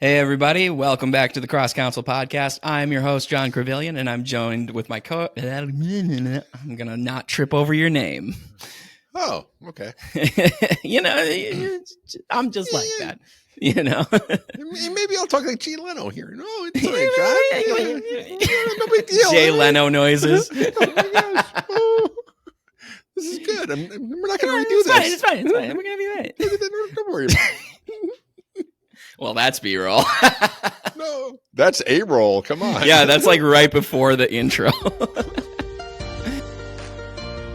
Hey, everybody. Welcome back to the Cross Council Podcast. I'm your host, John Crevillian, and I'm joined with my I'm going to not trip over your name. Oh, okay. I'm just like Yeah. that, Maybe I'll talk like Jay Leno here. No, it's all right, John. No big deal. Jay Leno noises. Oh my gosh. Oh, this is good. We're not going to redo this. It's fine. We're going to be right. Don't worry about it. Well, that's B-roll. No, that's A-roll. Come on. Yeah, that's like right before the intro.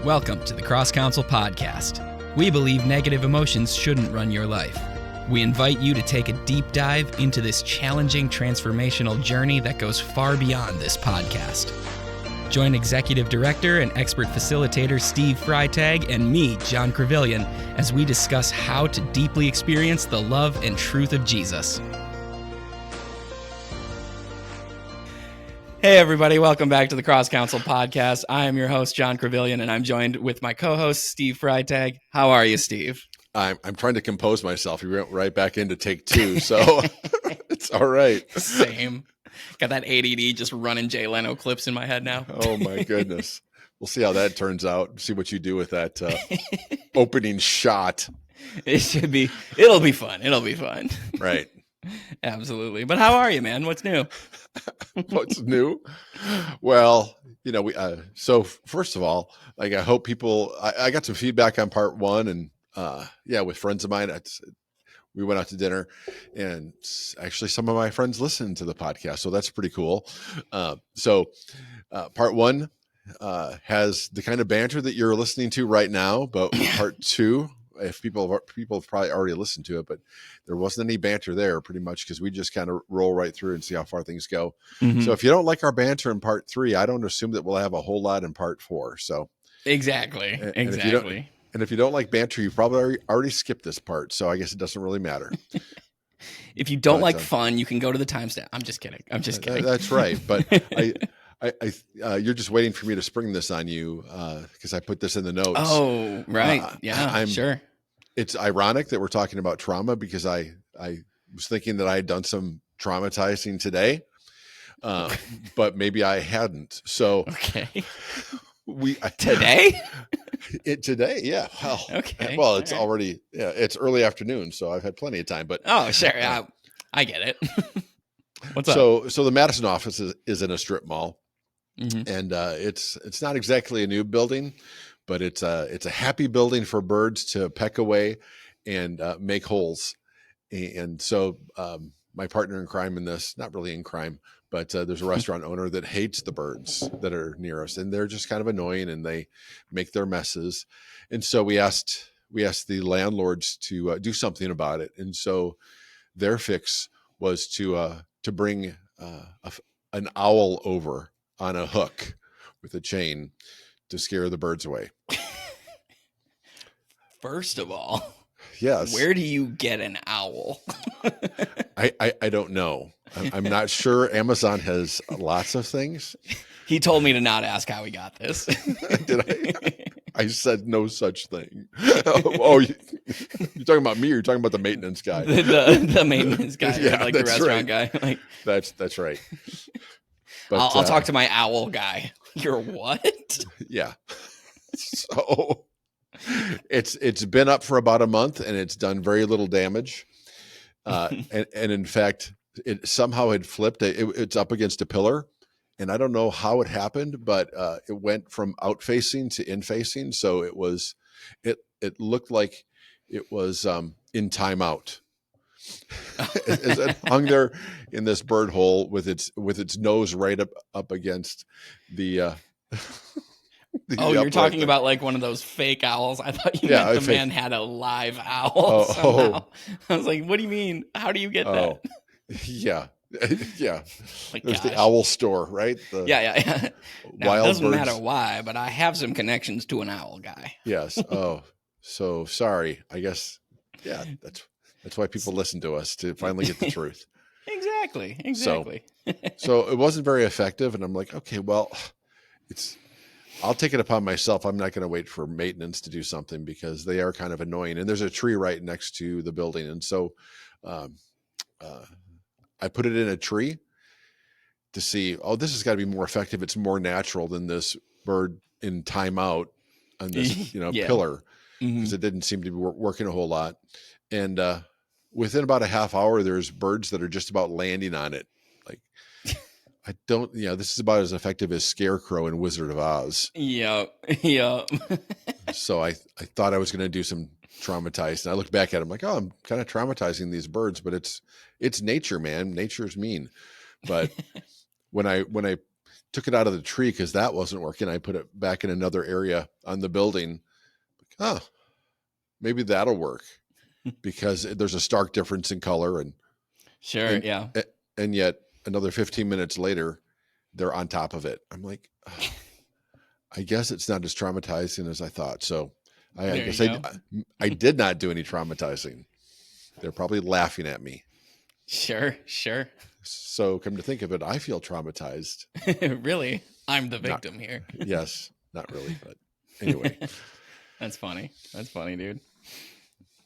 Welcome to the Cross Council Podcast. We believe negative emotions shouldn't run your life. We invite you to take a deep dive into this challenging transformational journey that goes far beyond this podcast. Join Executive Director and expert facilitator Steve Freitag and me, John Crevillian, as we discuss how to deeply experience the love and truth of Jesus. Hey, everybody. Welcome back to the Cross Council Podcast. I am your host, John Crevillian, and I'm joined with my co-host, Steve Freitag. How are you, Steve? I'm trying to compose myself. You went right back into take two, so it's all right. Same. Got that ADD just running Jay Leno clips in my head now. Oh, my goodness. We'll see how that turns out. See what you do with that opening shot. It'll be fun. It'll be fun. Right. Absolutely. But how are you, man? What's new? What's new? Well, we so first of all, like I hope people I got some feedback on part one, and with friends of mine, we went out to dinner, and actually some of my friends listened to the podcast, so that's pretty cool. Part one has the kind of banter that you're listening to right now, but part two, if people have probably already listened to it, but there wasn't any banter there pretty much because we just kind of roll right through and see how far things go. Mm-hmm. So if you don't like our banter in part three, I don't assume that we'll have a whole lot in part four. So exactly. And if you don't like banter, you probably already skipped this part. So I guess it doesn't really matter. If you don't like fun, you can go to the timestamp. I'm just kidding. That's right. But you're just waiting for me to spring this on you because I put this in the notes. Oh, right. Sure. It's ironic that we're talking about trauma because I was thinking that I had done some traumatizing today, but maybe I hadn't. So okay. Today, yeah. Well, okay. Well, it's already it's early afternoon, so I've had plenty of time. But sure, I get it. What's up? So the Madison office is in a strip mall, mm-hmm. and it's not exactly a new building, but it's a happy building for birds to peck away and make holes. And so my partner in crime in this, not really in crime, but there's a restaurant owner that hates the birds that are near us, and they're just kind of annoying and they make their messes. And so we asked the landlords to do something about it. And so their fix was to bring an owl over on a hook with a chain to scare the birds away. First of all, yes. Where do you get an owl? I don't know. I'm not sure. Amazon has lots of things. He told me to not ask how he got this. Did I? I said no such thing. You're talking about me, or you're talking about the maintenance guy? The maintenance guy, yeah, like the restaurant guy. Like that's right. But I'll talk to my owl guy. You're what? Yeah. So it's been up for about a month, and it's done very little damage. And in fact, it somehow had flipped. It's up against a pillar, and I don't know how it happened, but it went from out facing to in facing. So it looked like it was in timeout. As it hung there in this bird hole with its nose right up against the. You're talking about like one of those fake owls. I thought you meant the man had a live owl somehow. I was like, what do you mean? How do you get that? Yeah. Yeah. Like, there's the owl store, right? Yeah. Now, it doesn't matter why, but I have some connections to an owl guy. Yes. Oh, so sorry. I guess, yeah, that's why people listen to us, to finally get the truth. Exactly. So it wasn't very effective. And I'm like, okay, well, I'll take it upon myself. I'm not going to wait for maintenance to do something because they are kind of annoying. And there's a tree right next to the building. And so I put it in a tree to see, oh, this has got to be more effective. It's more natural than this bird in timeout on this, Yeah. pillar, because it didn't seem to be working a whole lot. And within about a half hour, there's birds that are just about landing on it. Like, I don't, this is about as effective as Scarecrow in Wizard of Oz. Yeah. So I thought I was going to do some traumatized, and I looked back at him like, oh, I'm kind of traumatizing these birds, but it's nature, man. Nature's mean. But when I took it out of the tree because that wasn't working, I put it back in another area on the building. Oh, maybe that'll work, because there's a stark difference in color, Sure. Yeah. and yet another 15 minutes later, they're on top of it. I'm like, oh, I guess it's not as traumatizing as I thought. So I guess I did not do any traumatizing. They're probably laughing at me. Sure. So come to think of it, I feel traumatized. Really? I'm the victim here. Yes, not really, but anyway. That's funny, dude.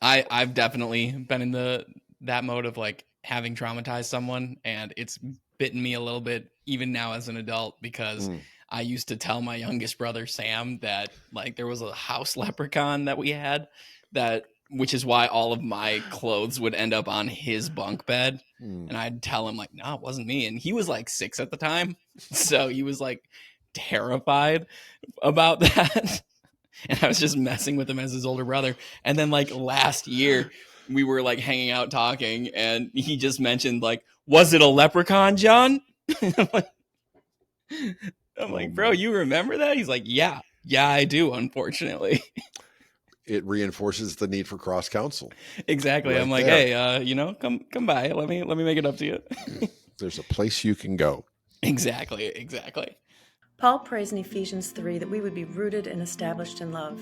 I've definitely been in that mode of like having traumatized someone, and it's bitten me a little bit even now as an adult, because I used to tell my youngest brother Sam that like there was a house leprechaun that we had, which is why all of my clothes would end up on his bunk bed. And I'd tell him like, no, it wasn't me. And he was like 6 at the time. So he was like terrified about that. And I was just messing with him as his older brother. And then like last year we were like hanging out talking, and he just mentioned like, was it a leprechaun, John? I'm like, bro, you remember that? He's like, yeah, I do, unfortunately. It reinforces the need for cross counsel. Exactly. Right, I'm like, there. hey, come by. Let me make it up to you. There's a place you can go. Exactly. Paul prays in Ephesians 3 that we would be rooted and established in love.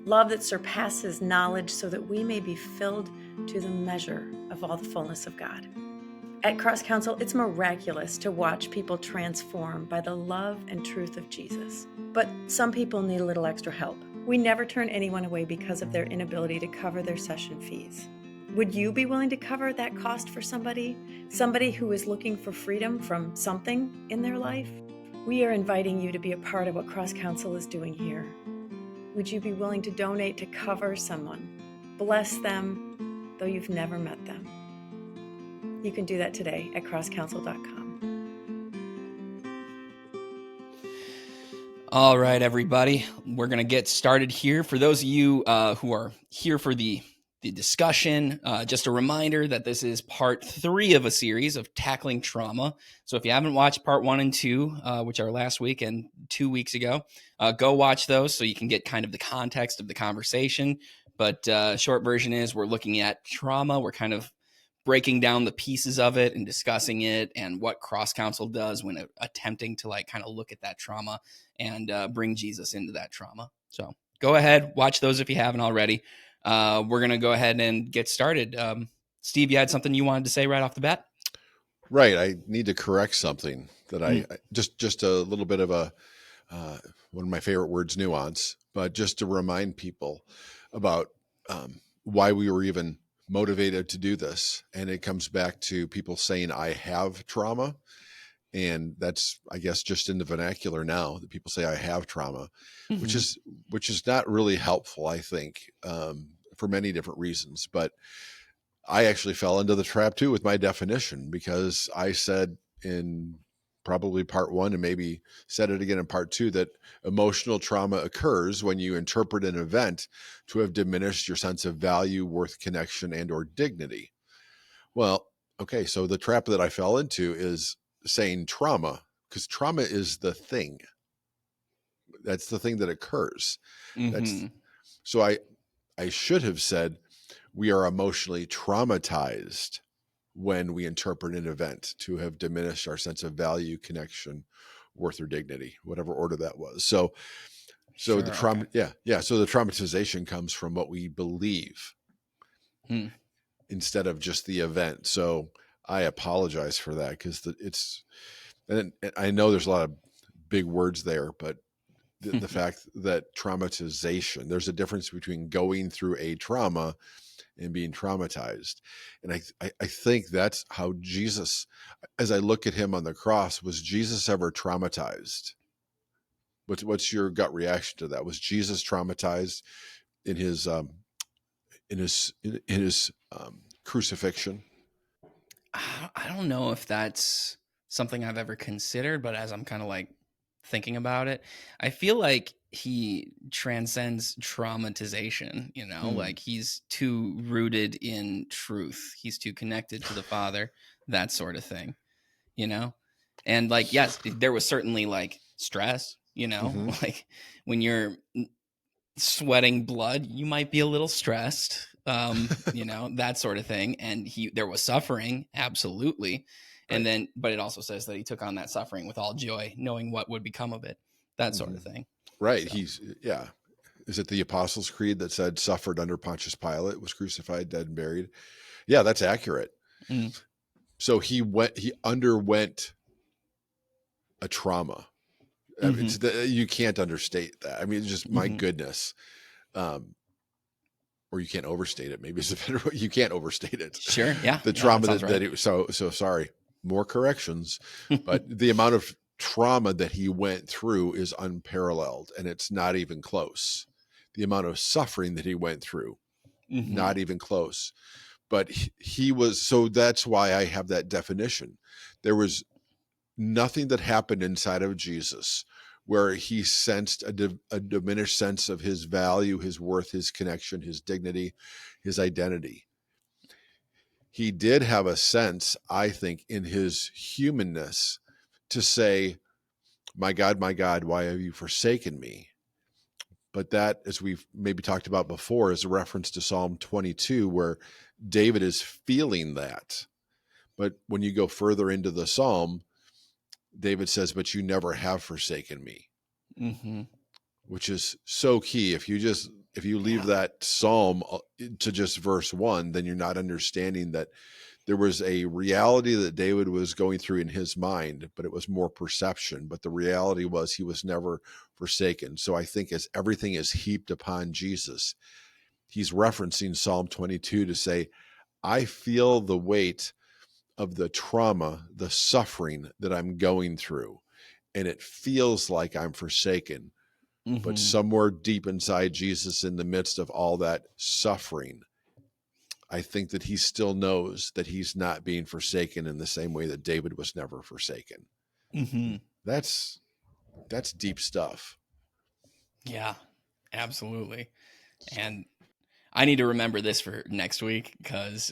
Love that surpasses knowledge, so that we may be filled to the measure of all the fullness of God. At Cross Counsel, it's miraculous to watch people transform by the love and truth of Jesus. But some people need a little extra help. We never turn anyone away because of their inability to cover their session fees. Would you be willing to cover that cost for somebody who is looking for freedom from something in their life? We are inviting you to be a part of what Cross Counsel is doing here. Would you be willing to donate to cover someone? Bless them, though you've never met them. You can do that today at crosscounsel.com. All right, everybody, we're going to get started here. For those of you who are here for the discussion, just a reminder that this is part 3 of a series of tackling trauma. So if you haven't watched part 1 and 2, which are last week and 2 weeks ago, go watch those so you can get kind of the context of the conversation. But short version is we're looking at trauma. We're kind of breaking down the pieces of it and discussing it, and what Cross Counsel does when attempting to like kind of look at that trauma and bring Jesus into that trauma. So go ahead, watch those if you haven't already. We're going to go ahead and get started. Steve, you had something you wanted to say right off the bat? Right. I need to correct something that I just a little bit of a, one of my favorite words, nuance, but just to remind people about why we were even motivated to do this. And it comes back to people saying, I have trauma. And that's, I guess, just in the vernacular now that people say I have trauma, which is not really helpful, I think, for many different reasons. But I actually fell into the trap too with my definition, because I said in probably part 1 and maybe said it again in part 2 that emotional trauma occurs when you interpret an event to have diminished your sense of value, worth, connection, and or dignity. Well, okay, so the trap that I fell into is saying trauma, because trauma is the thing. That's the thing that occurs. So I should have said we are emotionally traumatized when we interpret an event to have diminished our sense of value, connection, worth, or dignity, whatever order that was. So the trauma, so the traumatization comes from what we believe instead of just the event. So I apologize for that, because and I know there's a lot of big words there, but the fact that traumatization, there's a difference between going through a trauma and being traumatized. And I think that's how Jesus, as I look at him on the cross, was Jesus ever traumatized? What's your gut reaction to that? Was Jesus traumatized in his crucifixion? I don't know if that's something I've ever considered, but as I'm kind of like thinking about it, I feel like he transcends traumatization, like he's too rooted in truth. He's too connected to the Father, that sort of thing, you know? And like, yes, there was certainly like stress, like when you're sweating blood, you might be a little stressed, that sort of thing. And there was suffering, absolutely. And Right. then, but it also says that he took on that suffering with all joy, knowing what would become of it, that sort of thing. Right. So. Is it the Apostles' Creed that said suffered under Pontius Pilate, was crucified, dead, and buried? Yeah, that's accurate. Mm. So he underwent a trauma. I mean, you can't understate that. I mean, it's just, my goodness. Or you can't overstate it. Maybe it's a better way. You can't overstate it. Sure. Yeah. The trauma that that it, so sorry, more corrections, but the amount of trauma that he went through is unparalleled, and it's not even close. The amount of suffering that he went through, not even close. But he was, so that's why I have that definition. There was nothing that happened inside of Jesus where he sensed a diminished sense of his value, his worth, his connection, his dignity, his identity. He did have a sense, I think, in his humanness to say, my God, why have you forsaken me? But that, as we've maybe talked about before, is a reference to Psalm 22, where David is feeling that. But when you go further into the Psalm, David says, but you never have forsaken me, which is so key. If you leave that Psalm to just verse 1, then you're not understanding that there was a reality that David was going through in his mind, but it was more perception. But the reality was he was never forsaken. So I think as everything is heaped upon Jesus, he's referencing Psalm 22 to say, I feel the weight of the trauma, the suffering that I'm going through, and it feels like I'm forsaken. But somewhere deep inside Jesus, in the midst of all that suffering, I think that he still knows that he's not being forsaken in the same way that David was never forsaken. That's deep stuff. Yeah, absolutely. And I need to remember this for next week, because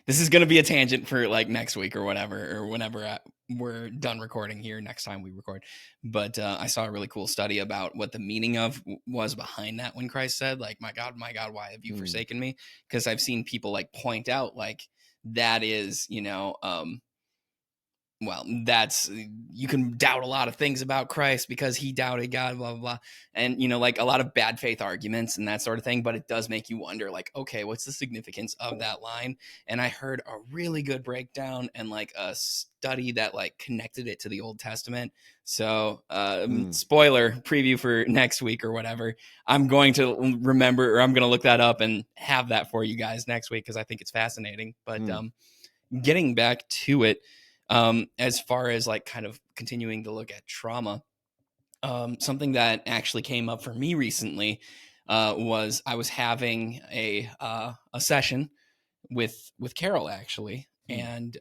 this is going to be a tangent for like next week or whatever, or whenever we're done recording here, next time we record. But I saw a really cool study about what the meaning of was behind that when Christ said, like, my God, why have you forsaken me? Because I've seen people like point out like that is, well, that's, you can doubt a lot of things about Christ because he doubted God, blah, blah, blah. And, like a lot of bad faith arguments and that sort of thing. But it does make you wonder, like, okay, what's the significance of that line? And I heard a really good breakdown and like a study that like connected it to the Old Testament. So spoiler preview for next week or whatever. I'm going to remember, or I'm going to look that up and have that for you guys next week, because I think it's fascinating. But getting back to it, as far as like kind of continuing to look at trauma, something that actually came up for me recently was I was having a session with Carol, actually, and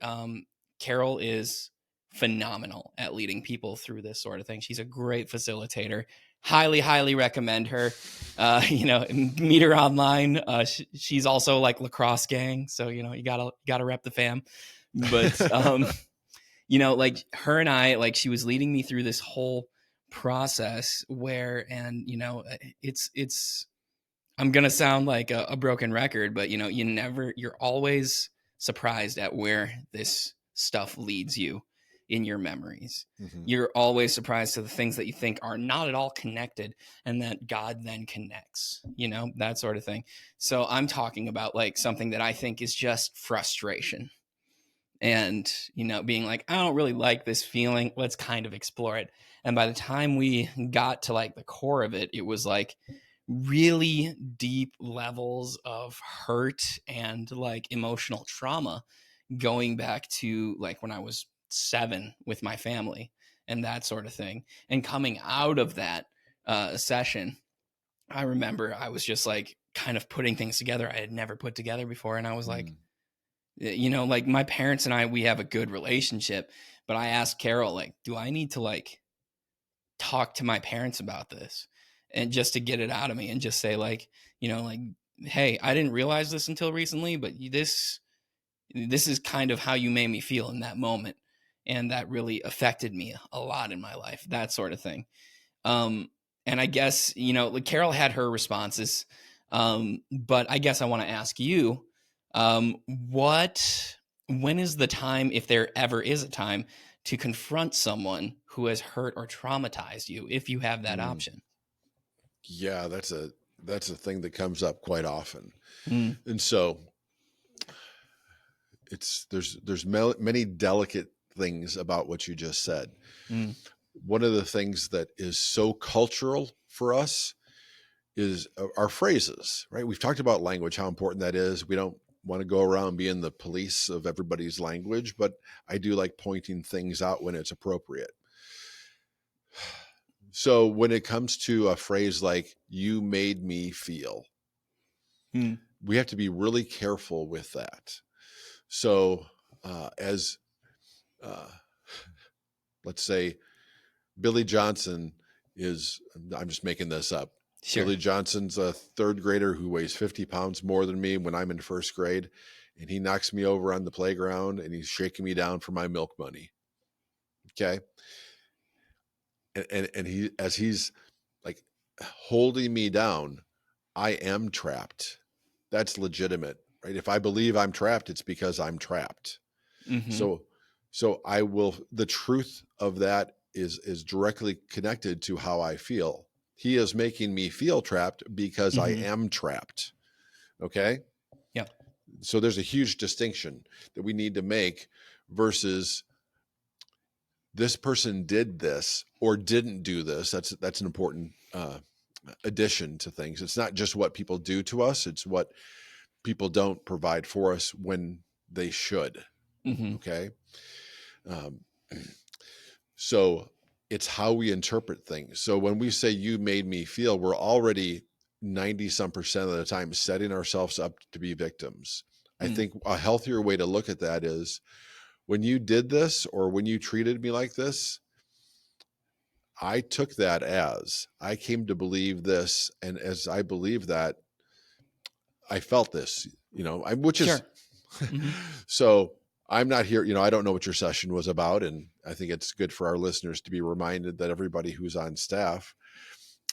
Carol is phenomenal at leading people through this sort of thing. She's a great facilitator. Highly recommend her. Meet her online. She's also like lacrosse gang, so you gotta rep the fam. But like her and I, like she was leading me through this whole process where, and it's I'm gonna sound like a broken record, but you're always surprised at where this stuff leads you in your memories. You're always surprised to the things that you think are not at all connected, and that God then connects, that sort of thing. So I'm talking about like something that I think is just frustration. And, being like, I don't really like this feeling. Let's kind of explore it. And by the time we got to like the core of it, it was like really deep levels of hurt and like emotional trauma going back to like when I was 7 with my family and that sort of thing. And coming out of that session, I remember I was just like kind of putting things together I had never put together before. And I was like, like my parents and I, we have a good relationship, but I asked Carol, like, do I need to like talk to my parents about this and just to get it out of me and just say like, like, hey, I didn't realize this until recently, but this is kind of how you made me feel in that moment. And that really affected me a lot in my life, that sort of thing. And I guess, like Carol had her responses. But I guess I want to ask you, when is the time, if there ever is a time, to confront someone who has hurt or traumatized you, if you have that option? Yeah, that's a thing that comes up quite often. Mm. And so there's many delicate things about what you just said. Mm. One of the things that is so cultural for us is our phrases, right? We've talked about language, how important that is. We don't want to go around being the police of everybody's language, but I do like pointing things out when it's appropriate. So when it comes to a phrase like, you made me feel, we have to be really careful with that. So as let's say Billy Johnson is, I'm just making this up. Sure. Billy Johnson's a third grader who weighs 50 pounds more than me when I'm in first grade. And he knocks me over on the playground and he's shaking me down for my milk money. Okay. And he, as he's like holding me down, I am trapped. That's legitimate, right? If I believe I'm trapped, it's because I'm trapped. Mm-hmm. So I will, the truth of that is directly connected to how I feel. He is making me feel trapped because I am trapped. Okay. Yeah. So there's a huge distinction that we need to make versus this person did this or didn't do this. That's an important addition to things. It's not just what people do to us. It's what people don't provide for us when they should. Mm-hmm. Okay. So it's how we interpret things. So when we say you made me feel, we're already 90% of the time setting ourselves up to be victims. I think a healthier way to look at that is, when you did this or when you treated me like this, I took that as I came to believe this. And as I believe that, I felt this, which is, so I'm not here, I don't know what your session was about. And I think it's good for our listeners to be reminded that everybody who's on staff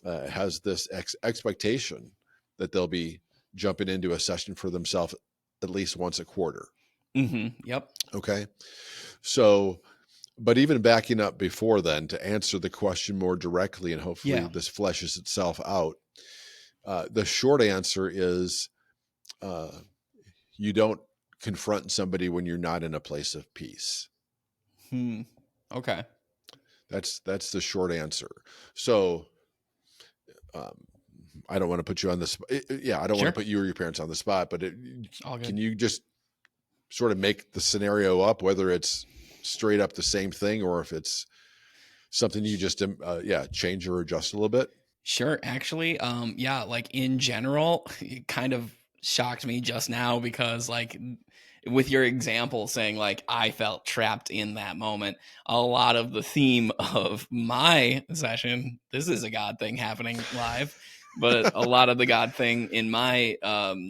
has this expectation that they'll be jumping into a session for themselves at least once a quarter. Yep. Okay. So, but even backing up before then to answer the question more directly, and hopefully this fleshes itself out. The short answer is you don't confront somebody when you're not in a place of peace. Okay. That's the short answer. So I don't want to put you on the spot. Yeah, I don't want to put you or your parents on the spot, but can you just sort of make the scenario up, whether it's straight up the same thing or if it's something you just change or adjust a little bit? Sure. Actually, like in general, it kind of shocked me just now because like with your example saying like I felt trapped in that moment, a lot of the theme of my session, this is a God thing happening live, but a lot of the God thing in my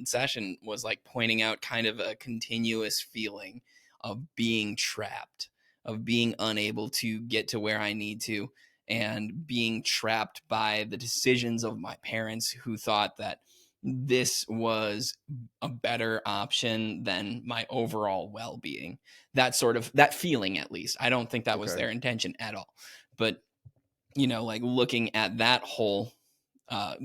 session was like pointing out kind of a continuous feeling of being trapped, of being unable to get to where I need to, and being trapped by the decisions of my parents who thought that this was a better option than my overall well-being. That feeling, at least. I don't think that was their intention at all. But, like looking at that whole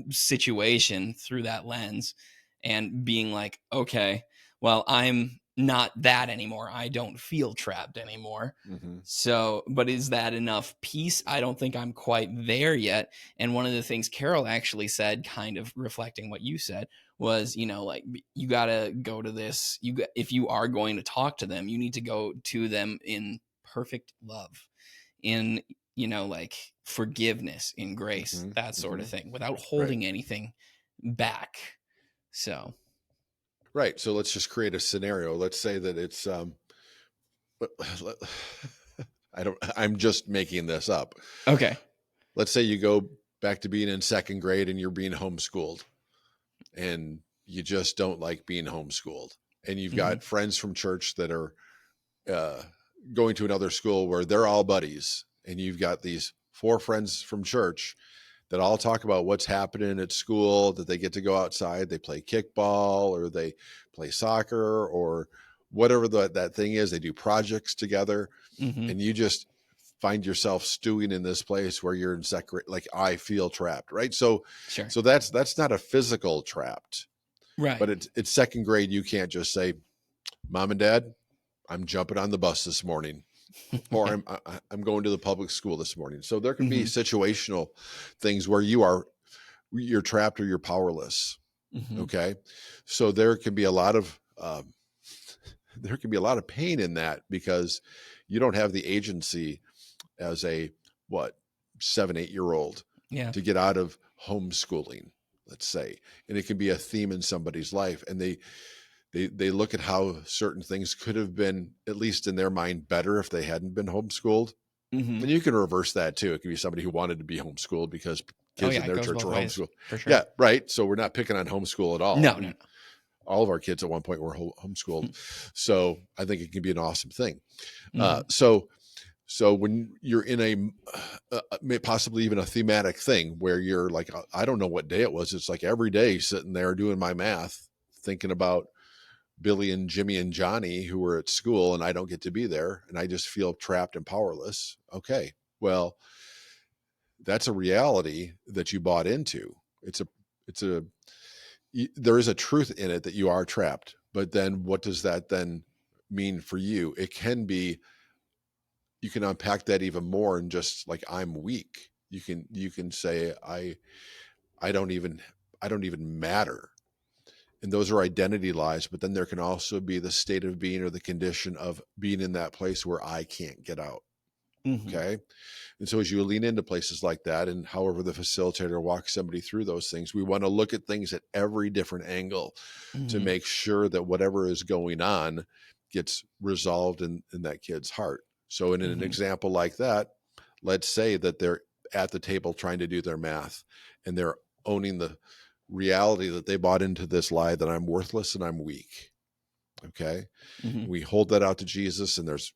situation through that lens and being like, okay, well, I'm not that anymore. I don't feel trapped anymore. Mm-hmm. So, but is that enough peace? I don't think I'm quite there yet. And one of the things Carol actually said, kind of reflecting what you said, was, like, you got to go to this. If you are going to talk to them, you need to go to them in perfect love, in, like forgiveness, in grace, Mm-hmm. that sort Mm-hmm. of thing, without holding anything back. So, Right. So let's just create a scenario. Let's say that it's, I'm just making this up. okay. Let's say you go back to being in second grade and you're being homeschooled and you just don't like being homeschooled. And you've got friends from church that are going to another school where they're all buddies. And you've got these 4 friends from church that all talk about what's happening at school, that they get to go outside, they play kickball or they play soccer or whatever that thing is. They do projects together. And you just find yourself stewing in this place where you're in second, like I feel trapped, right? So, Sure. so that's not a physical trapped, Right. but it's second grade. You can't just say, Mom and Dad, I'm jumping on the bus this morning, or I'm going to the public school this morning. So there can be situational things where you're trapped or you're powerless. Okay, so there can be a lot of pain in that because you don't have the agency as a 7-8-year-old to get out of homeschooling, let's say. And it can be a theme in somebody's life, and they look at how certain things could have been, at least in their mind, better if they hadn't been homeschooled. And you can reverse that too. It could be somebody who wanted to be homeschooled because kids in their church were homeschooled. For sure. Yeah, right. So we're not picking on homeschool at all. No. All of our kids at one point were homeschooled. So I think it can be an awesome thing. So when you're in possibly even a thematic thing where you're like, I don't know what day it was. It's like every day sitting there doing my math, thinking about Billy and Jimmy and Johnny who were at school and I don't get to be there. And I just feel trapped and powerless. Okay. Well, that's a reality that you bought into. There is a truth in it that you are trapped, but then what does that then mean for you? It can be, you can unpack that even more and just like, I'm weak. You can say, I don't even matter. And those are identity lies, but then there can also be the state of being or the condition of being in that place where I can't get out. Okay. And so as you lean into places like that, and however the facilitator walks somebody through those things, we want to look at things at every different angle to make sure that whatever is going on gets resolved in that kid's heart. So in an example like that, let's say that they're at the table trying to do their math and they're owning the reality that they bought into this lie that I'm worthless and I'm weak. Okay. We hold that out to Jesus, and there's,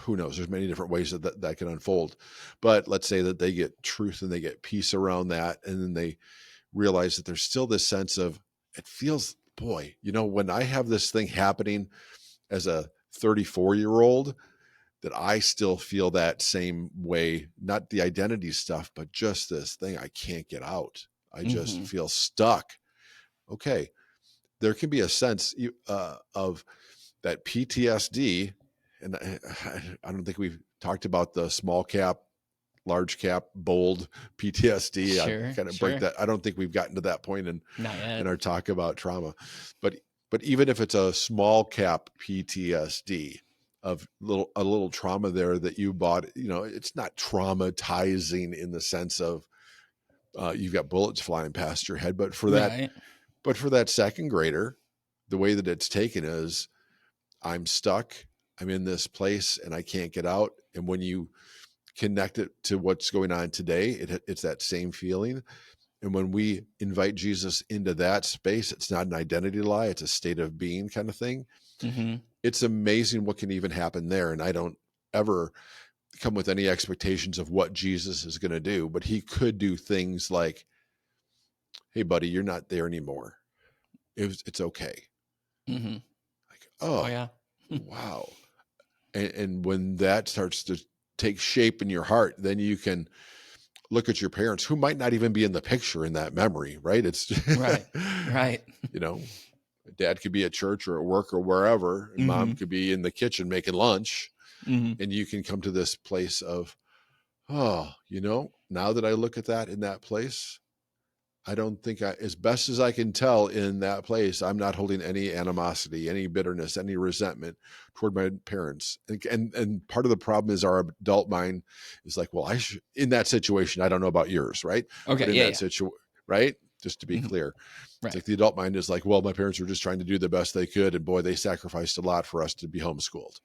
who knows, there's many different ways that can unfold. But let's say that they get truth and they get peace around that. And then they realize that there's still this sense of, it feels, boy, when I have this thing happening as a 34-year-old, that I still feel that same way, not the identity stuff, but just this thing, I can't get out. I just feel stuck. Okay. There can be a sense of that PTSD. And I don't think we've talked about the small cap, large cap, bold PTSD. I kind of break that. I don't think we've gotten to that point in our talk about trauma, but even if it's a small cap PTSD of a little trauma there that you bought, it's not traumatizing in the sense of you've got bullets flying past your head, but for that second grader, the way that it's taken is, I'm stuck. I'm in this place and I can't get out. And when you connect it to what's going on today, it's that same feeling. And when we invite Jesus into that space, it's not an identity lie. It's a state of being kind of thing. It's amazing what can even happen there. And I don't ever come with any expectations of what Jesus is going to do, but he could do things like, hey buddy, you're not there anymore. It's okay. Like, oh yeah. Wow. And when that starts to take shape in your heart, then you can look at your parents who might not even be in the picture in that memory, right? It's right. Dad could be at church or at work or wherever, and mom could be in the kitchen making lunch. And you can come to this place of, oh, now that I look at that in that place, I don't think as best as I can tell in that place, I'm not holding any animosity, any bitterness, any resentment toward my parents. And part of the problem is our adult mind is like, well, in that situation, I don't know about yours, right? Okay. But in Yeah. that situation, right? Just to be clear, Right. it's like the adult mind is like, well, my parents were just trying to do the best they could. And boy, they sacrificed a lot for us to be homeschooled.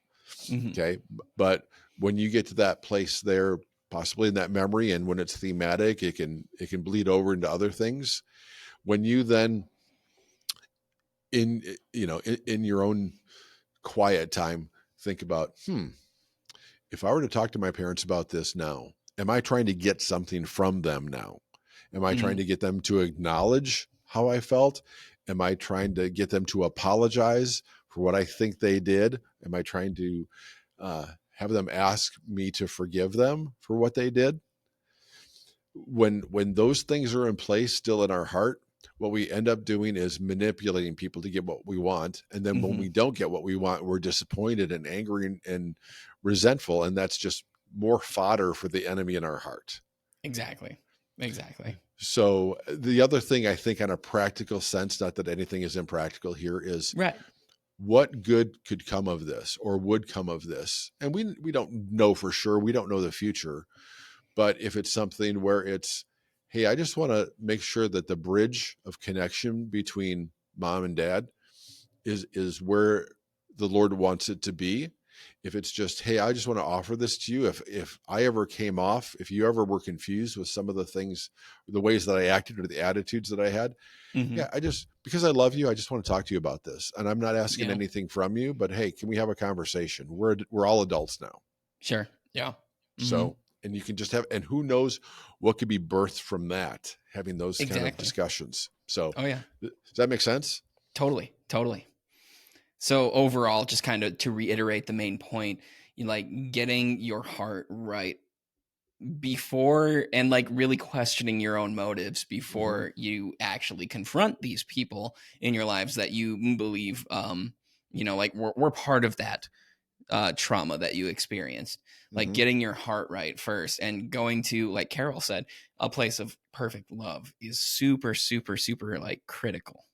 Okay. But when you get to that place there, possibly in that memory, and when it's thematic, it can bleed over into other things. When you then in your own quiet time think about, if I were to talk to my parents about this now, am I trying to get something from them now? Am I trying to get them to acknowledge how I felt? Am I trying to get them to apologize for what I think they did? Am I trying to have them ask me to forgive them for what they did? When those things are in place still in our heart, what we end up doing is manipulating people to get what we want. And then when we don't get what we want, we're disappointed and angry and resentful. And that's just more fodder for the enemy in our heart. Exactly. So the other thing I think on a practical sense, not that anything is impractical here, is what good could come of this or would come of this? And we don't know for sure. We don't know the future. But if it's something where it's, hey, I just want to make sure that the bridge of connection between mom and dad is where the Lord wants it to be. If it's just, hey, I just want to offer this to you. If I ever came off, if you ever were confused with some of the things, the ways that I acted or the attitudes that I had, because I love you, I just want to talk to you about this. And I'm not asking anything from you, but hey, can we have a conversation? We're all adults now. Sure. Yeah. So, and you can just have, and who knows what could be birthed from that, having those kind of discussions. So, does that make sense? Totally. So overall, just kind of to reiterate the main point, getting your heart right before, and really questioning your own motives before you actually confront these people in your lives that you believe, we're part of that trauma that you experienced. Getting your heart right first and going to, like Carol said, a place of perfect love is super, super, super critical.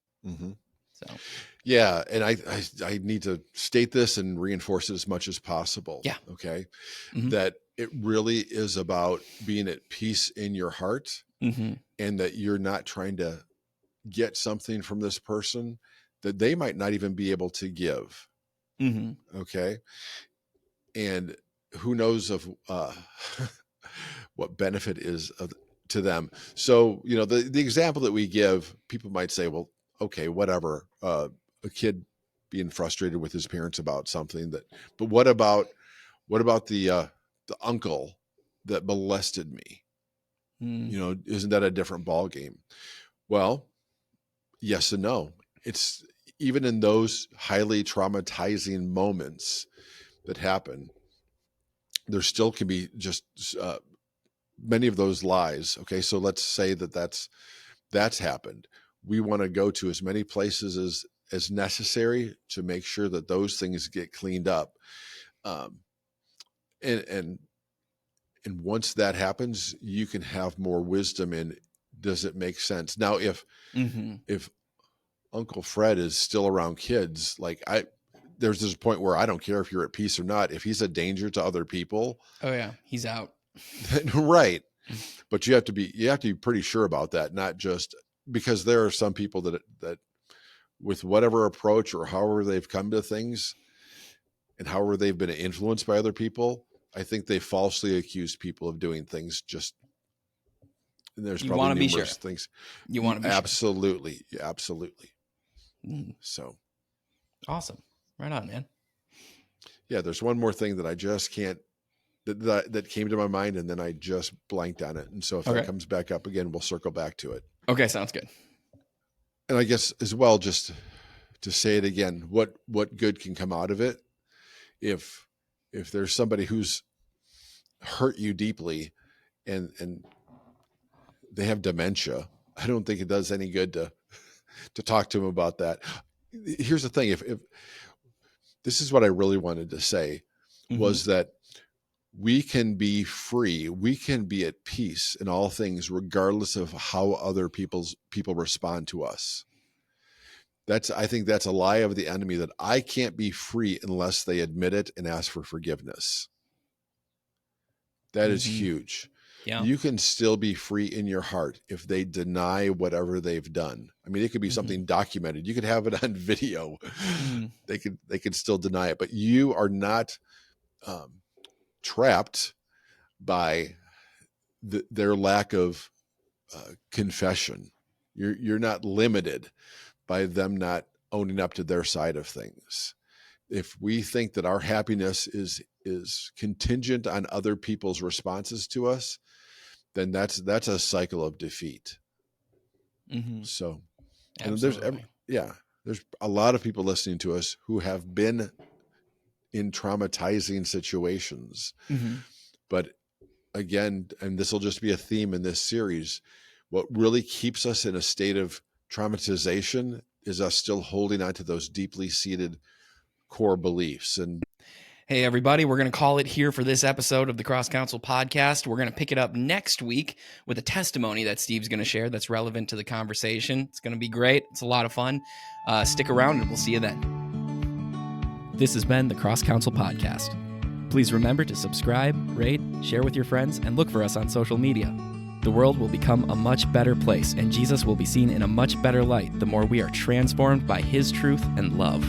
So, yeah. And I need to state this and reinforce it as much as possible. Yeah. Okay. That it really is about being at peace in your heart, and that you're not trying to get something from this person that they might not even be able to give. Okay. And who knows of what benefit is to them. So, the example that we give, people might say, well, okay, whatever, a kid being frustrated with his parents about something but what about the uncle that molested me? Isn't that a different ball game? Well, yes and no. It's even in those highly traumatizing moments that happen, there still can be just many of those lies. Okay. So let's say that's happened. We want to go to as many places as necessary to make sure that those things get cleaned up. And once that happens, you can have more wisdom in, does it make sense? Now, if Uncle Fred is still around kids, there's this point where I don't care if you're at peace or not. If he's a danger to other people, oh yeah, he's out. Right. But you have to be pretty sure about that, not just because there are some people that with whatever approach or however they've come to things and however they've been influenced by other people, I think they falsely accuse people of doing things and there's probably numerous things. You want to be absolutely. Sure. Yeah, absolutely. So awesome. Right on, man. Yeah. There's one more thing that I just can't, that came to my mind, and then I just blanked on it. And so if that comes back up again, we'll circle back to it. Okay. Sounds good. And I guess as well, just to say it again, what good can come out of it? If there's somebody who's hurt you deeply and they have dementia, I don't think it does any good to talk to them about that. here's the thing. If this is what I really wanted to say, was that we can be free. We can be at peace in all things, regardless of how other people respond to us. I think that's a lie of the enemy, that I can't be free unless they admit it and ask for forgiveness. That is huge. Yeah. You can still be free in your heart if they deny whatever they've done. I mean, it could be something documented. You could have it on video. They could still deny it, but you are not trapped by their lack of confession. You're not limited by them not owning up to their side of things. If we think that our happiness is contingent on other people's responses to us, then that's a cycle of defeat. So, and there's a lot of people listening to us who have been in traumatizing situations. But again, and this will just be a theme in this series, what really keeps us in a state of traumatization is us still holding on to those deeply seated core beliefs. And hey, everybody, we're going to call it here for this episode of the Cross Counsel Podcast. We're going to pick it up next week with a testimony that Steve's going to share that's relevant to the conversation. It's going to be great. It's a lot of fun. Stick around and we'll see you then. This has been the Cross Counsel Podcast. Please remember to subscribe, rate, share with your friends, and look for us on social media. The world will become a much better place, and Jesus will be seen in a much better light the more we are transformed by his truth and love.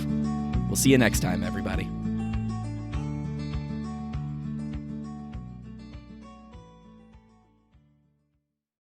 We'll see you next time, everybody.